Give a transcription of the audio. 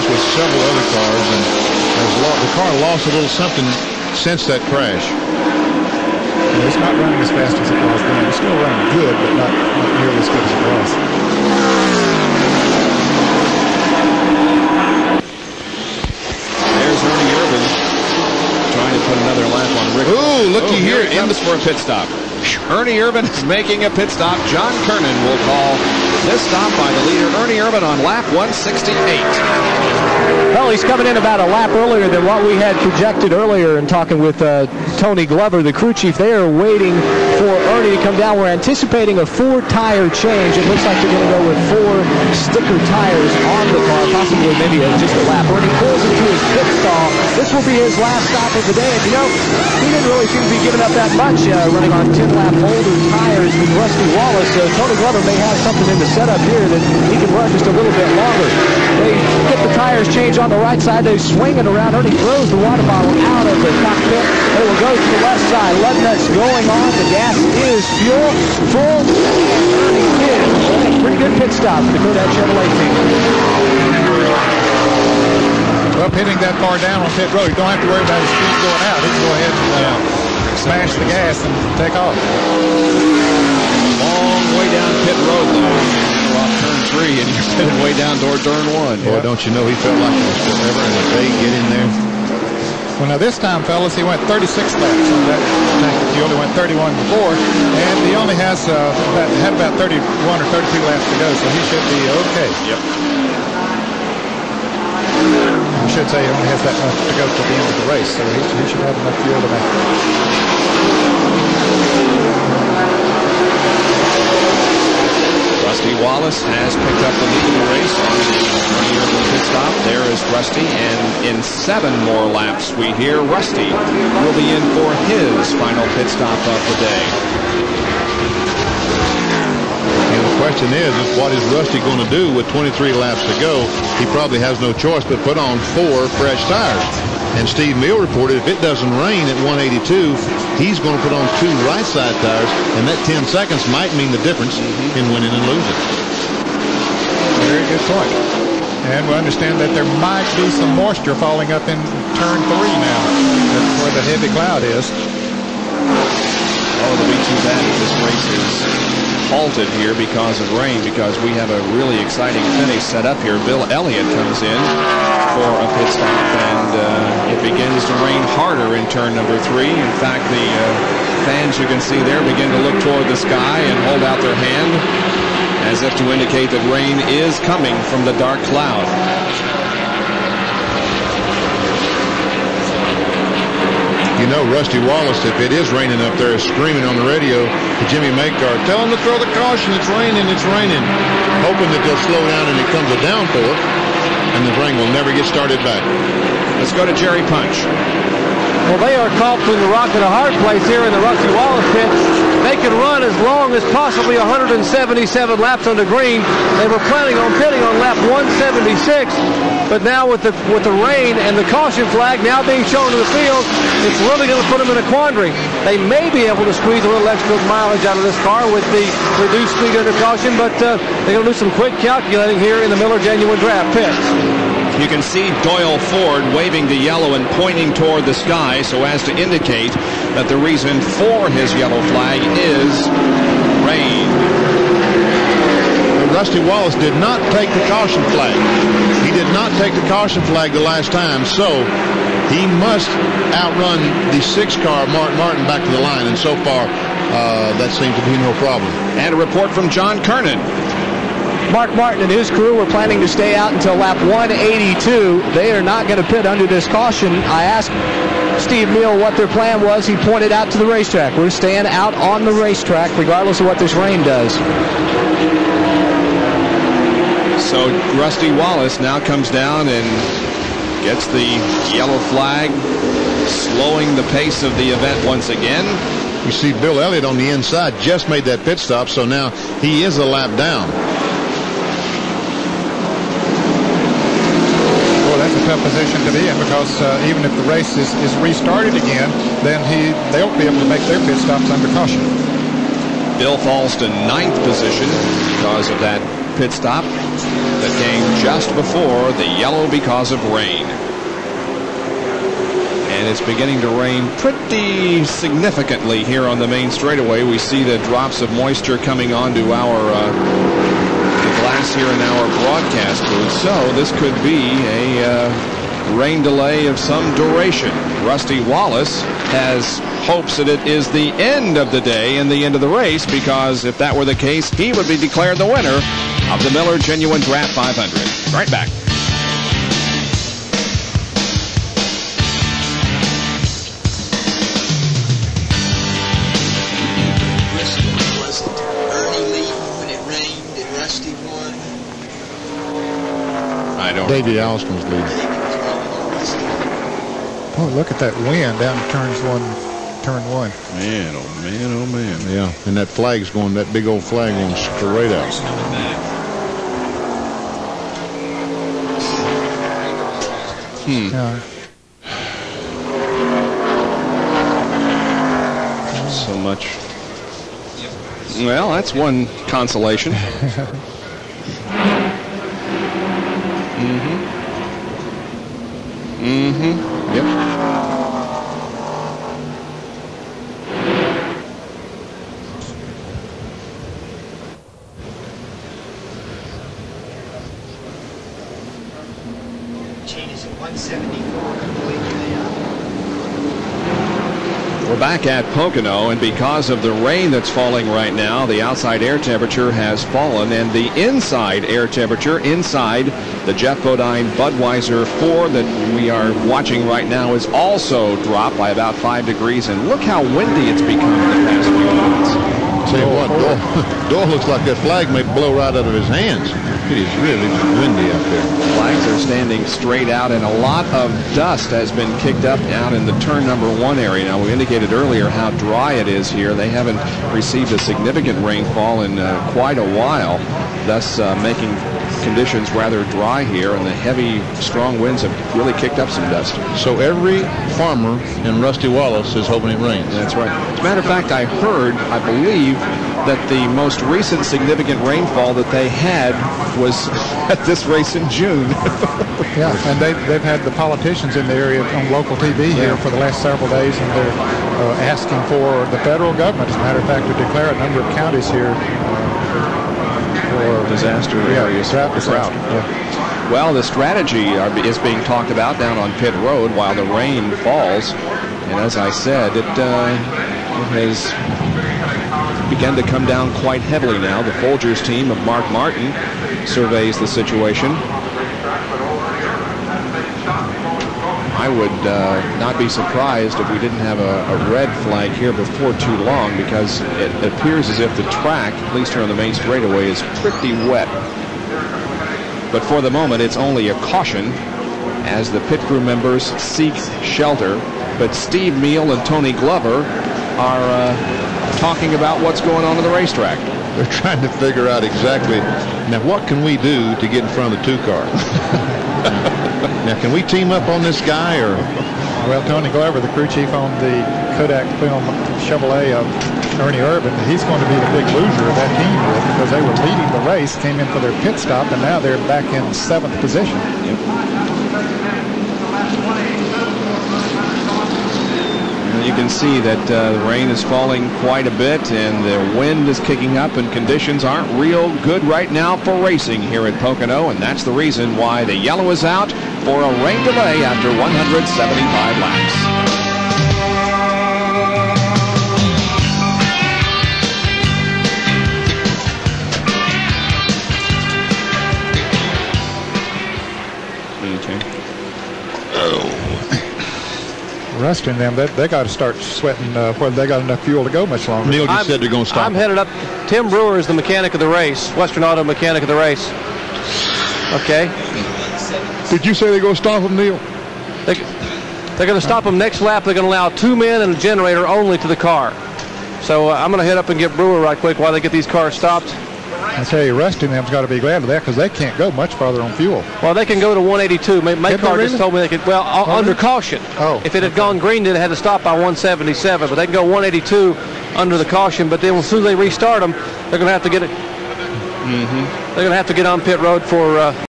cars with several other cars, and the car lost a little something since that crash. Yeah, it's not running as fast as it was then. It's still running good, but not nearly as good as it was. There's Ernie Irvin trying to put another lap on Rick. Ooh, looky here. It comes for a pit stop. Ernie Irvin is making a pit stop. John Kernan will call this stop by the leader, Ernie Irvin, on lap 168. Well, he's coming in about a lap earlier than what we had projected earlier in talking with Tony Glover, the crew chief. They are waiting for Ernie to come down. We're anticipating a 4-tire change. It looks like they're going to go with 4 sticker tires on the car, possibly maybe just a lap. Ernie pulls into his pit stall. This will be his last stop of the day. And, you know, he didn't really seem to be giving up that much running on 10-lap older tires with Rusty Wallace. Tony Glover may have something in the setup here that he can run just a little bit longer. They get the tires changed on the right side. They swing it around. Ernie throws the water bottle out of the cockpit. They will go to the left side. Lug nuts going on. The gas is full. Ernie did a pretty good pit stop for the Kodak Chevrolet team. Well, pitting that far down on pit road, you don't have to worry about his speed going out. He can go ahead and smash the gas and take off. Long way down pit road, though. You're off turn 3, and you're headed way down toward turn 1. Boy, don't you know he felt like it was forever, and if they get in there. Well, now this time, fellas, he went 36 laps on that tank. He only went 31 before, and he only had about 31 or 32 laps to go, so he should be okay. Yep. I should say he only has that much to go to the end of the race, so he should have enough fuel to make it. Rusty Wallace has picked up the lead in the race on the pit stop. There is Rusty, and in 7 more laps, we hear Rusty will be in for his final pit stop of the day. And the question is what is Rusty going to do with 23 laps to go? He probably has no choice but put on 4 fresh tires. And Steve Mill reported if it doesn't rain at 182, he's going to put on 2 right side tires, and that 10 seconds might mean the difference in winning and losing. Very good point. And we understand that there might be some moisture falling up in turn 3 now. That's where the heavy cloud is. Oh, it'll be too bad if this race is halted here because of rain, because we have a really exciting finish set up here. Bill Elliott comes in for a pit stop, and it begins to rain harder in turn number 3. In fact, the fans you can see there begin to look toward the sky and hold out their hand as if to indicate that rain is coming from the dark cloud. You know, Rusty Wallace, if it is raining up there, is screaming on the radio to Jimmy Maycar, tell him to throw the caution, it's raining, hoping that they'll slow down and it comes a downpour, and the rain will never get started back. Let's go to Jerry Punch. Well, they are caught between the rock and a hard place here in the Rusty Wallace pit. They can run as long as possibly 177 laps on the green. They were planning on pitting on lap 176, but now with the rain and the caution flag now being shown to the field, it's really going to put them in a quandary. They may be able to squeeze a little extra mileage out of this car with the reduced speed under caution, but they're going to do some quick calculating here in the Miller Genuine Draft pits. You can see Doyle Ford waving the yellow and pointing toward the sky so as to indicate that the reason for his yellow flag is rain. Rusty Wallace did not take the caution flag. He did not take the caution flag the last time, so he must outrun the 6 car Martin back to the line, and so far that seems to be no problem. And a report from John Kernan. Mark Martin and his crew were planning to stay out until lap 182. They are not going to pit under this caution. I asked Steve Mill what their plan was. He pointed out to the racetrack. We're staying out on the racetrack regardless of what this rain does. So Rusty Wallace now comes down and gets the yellow flag, slowing the pace of the event once again. You see Bill Elliott on the inside just made that pit stop, so now he is a lap down. That's a tough position to be in, because even if the race is restarted again, then they'll be able to make their pit stops under caution. Bill falls to 9th position because of that pit stop that came just before the yellow because of rain. And it's beginning to rain pretty significantly here on the main straightaway. We see the drops of moisture coming onto our the glass here in our broadcast booth. So this could be a rain delay of some duration. Rusty Wallace has hopes that it is the end of the day and the end of the race, because if that were the case, he would be declared the winner of the Miller Genuine Draft 500. Right back. Davey Alston's leading. Oh, look at that wind down turn one. Man, oh man, oh man. Yeah, and that flag's going, that big old flag going straight out. Yeah. So much. Well, that's one consolation. Yep. Changes at 174 completely. We're back at Pocono, and because of the rain that's falling right now, the outside air temperature has fallen, and the inside air temperature inside the Jeff Bodine Budweiser 4 that we are watching right now is also dropped by about 5 degrees, and look how windy it's become in the past few minutes. Tell you what, Doyle looks like that flag may blow right out of his hands. It is really windy out there. Flags are standing straight out, and a lot of dust has been kicked up out in the turn number 1 area. Now, we indicated earlier how dry it is here. They haven't received a significant rainfall in quite a while, thus making conditions rather dry here, and the heavy, strong winds have really kicked up some dust. So every farmer in Rusty Wallace is hoping it rains. That's right. As a matter of fact, I believe, that the most recent significant rainfall that they had was at this race in June. Yeah, and they've had the politicians in the area on local TV here for the last several days, and they're asking for the federal government, as a matter of fact, to declare a number of counties here for disaster areas. Drought disaster. Yeah. Well, the strategy is being talked about down on Pit Road while the rain falls, and as I said, it has begun to come down quite heavily now. The Folgers team of Mark Martin surveys the situation. I would not be surprised if we didn't have a red flag here before too long, because it appears as if the track, at least here on the main straightaway, is pretty wet. But for the moment, it's only a caution as the pit crew members seek shelter. But Steve Meal and Tony Glover are talking about what's going on the racetrack. They're trying to figure out exactly, now what can we do to get in front of the 2 car? Now, can we team up on this guy, or? Well, Tony Glover, the crew chief on the Kodak film Chevrolet of Ernie Urban, he's going to be the big loser of that team because they were leading the race, came in for their pit stop, and now they're back in 7th position. Yep. You can see that the rain is falling quite a bit, and the wind is kicking up, and conditions aren't real good right now for racing here at Pocono, and that's the reason why the yellow is out for a rain delay after 175 laps. Rusty and them, they got to start sweating whether they got enough fuel to go much longer. Neil just said they're going to stop. I'm headed up. Tim Brewer is the mechanic of the race, Western Auto mechanic of the race. Okay. Did you say they're going to stop them, Neil? They're going to stop them next lap. They're going to allow 2 men and a generator only to the car. So I'm going to head up and get Brewer right quick while they get these cars stopped. I tell you, Rusty and them's got to be glad of that because they can't go much farther on fuel. Well, they can go to 182. My car just told me they could. Well, under caution. Oh, if it had gone green, they'd had to stop by 177. But they can go 182 under the caution. But then as soon as they restart them, they're going to have to get it. They're going to have to get on pit road for